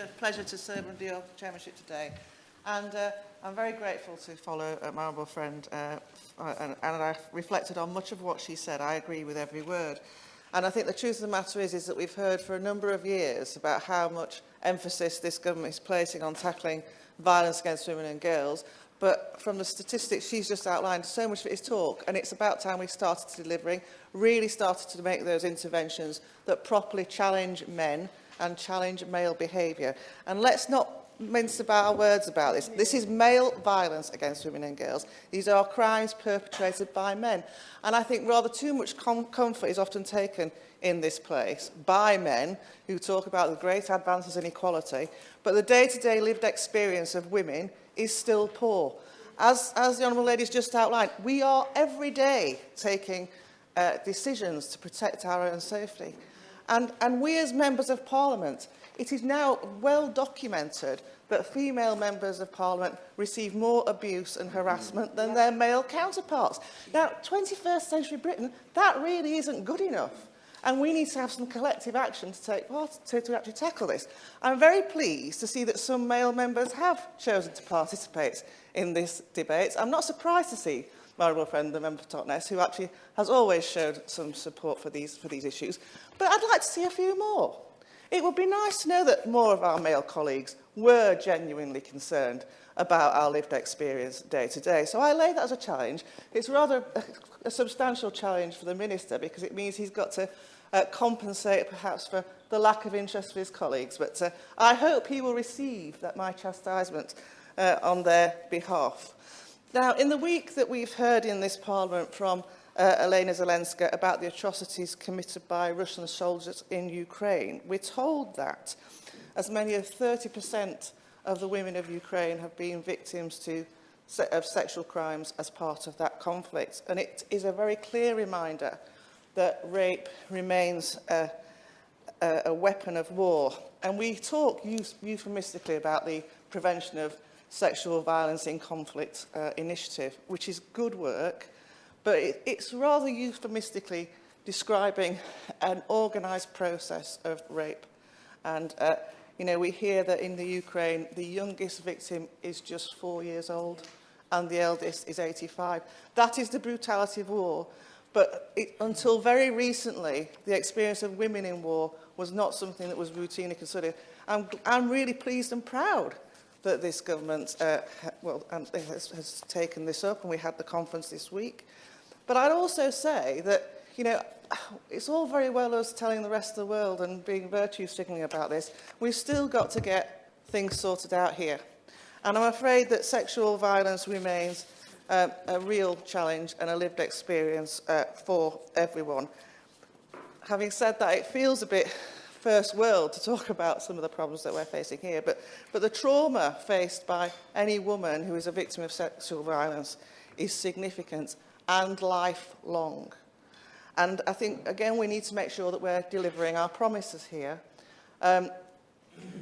a pleasure to serve under your chairmanship today. And I'm very grateful to follow my honourable friend, and I've reflected on much of what she said. I agree with every word. And I think the truth of the matter is that we've heard for a number of years about how much emphasis this government is placing on tackling violence against women and girls. But from the statistics she's just outlined, so much of it is talk, and it's about time we started delivering, really started to make those interventions that properly challenge men and challenge male behaviour. And let's not mince about our words about this. This is male violence against women and girls. These are crimes perpetrated by men. And I think rather too much comfort is often taken in this place by men who talk about the great advances in equality, but the day-to-day lived experience of women is still poor. As the Honourable Lady has just outlined, we are every day taking decisions to protect our own safety. And we as members of Parliament, it is now well documented that female members of Parliament receive more abuse and harassment than their male counterparts. Now, 21st century Britain, that really isn't good enough. And we need to have some collective action to take part to actually tackle this. I'm very pleased to see that some male members have chosen to participate in this debate. I'm not surprised to see my honourable friend, the member for Totnes, who actually has always showed some support for these issues. But I'd like to see a few more. It would be nice to know that more of our male colleagues were genuinely concerned about our lived experience day to day. So I lay that as a challenge. It's rather a substantial challenge for the Minister, because it means he's got to compensate perhaps for the lack of interest of his colleagues. But I hope he will receive my chastisement on their behalf. Now, in the week that we've heard in this Parliament from Elena Zelenska about the atrocities committed by Russian soldiers in Ukraine, we're told that as many as 30% of the women of Ukraine have been victims of sexual crimes as part of that conflict. And it is a very clear reminder that rape remains a weapon of war. And we talk euphemistically about the Prevention of Sexual Violence in Conflict initiative, which is good work, but it's rather euphemistically describing an organised process of rape. And, you know, we hear that in the Ukraine, the youngest victim is just 4 years old and the eldest is 85. That is the brutality of war. But until very recently, the experience of women in war was not something that was routinely considered. I'm really pleased and proud that this government has taken this up, and we had the conference this week. But I'd also say that, you know, it's all very well us telling the rest of the world and being virtue-signaling about this. We've still got to get things sorted out here. And I'm afraid that sexual violence remains a real challenge and a lived experience for everyone. Having said that, it feels a bit first world to talk about some of the problems that we're facing here, but the trauma faced by any woman who is a victim of sexual violence is significant and lifelong. And I think, again, we need to make sure that we're delivering our promises here.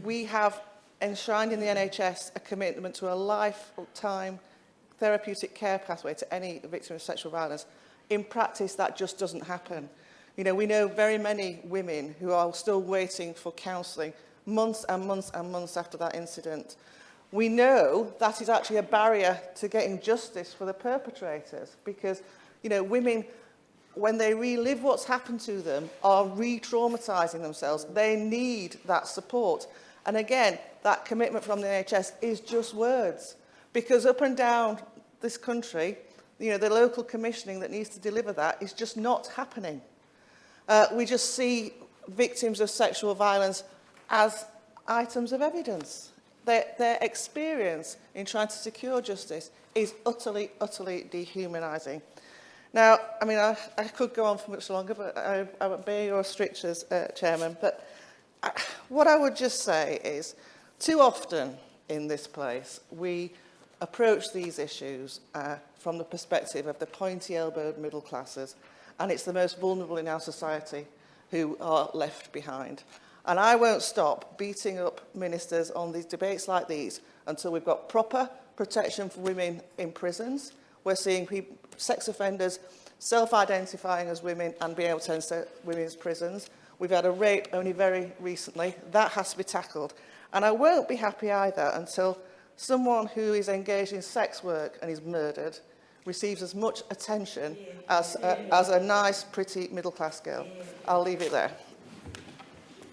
We have enshrined in the NHS a commitment to a lifetime therapeutic care pathway to any victim of sexual violence. In practice, that just doesn't happen. You know, we know very many women who are still waiting for counselling months and months and months after that incident. We know that is actually a barrier to getting justice for the perpetrators, because, you know, women, when they relive what's happened to them, are re-traumatising themselves. They need that support. And again, that commitment from the NHS is just words, because up and down this country, you know, the local commissioning that needs to deliver that is just not happening. We just see victims of sexual violence as items of evidence. Their experience in trying to secure justice is utterly, utterly dehumanising. Now, I mean, I could go on for much longer, but I obey your strictures, Chairman. But what I would just say is, too often in this place, we approach these issues from the perspective of the pointy-elbowed middle classes, and it's the most vulnerable in our society who are left behind. And I won't stop beating up ministers on these debates like these until we've got proper protection for women in prisons. We're seeing sex offenders self-identifying as women and being able to enter women's prisons. We've had a rape only very recently. That has to be tackled. And I won't be happy either until someone who is engaged in sex work and is murdered receives as much attention as a nice, pretty middle-class girl. I'll leave it there.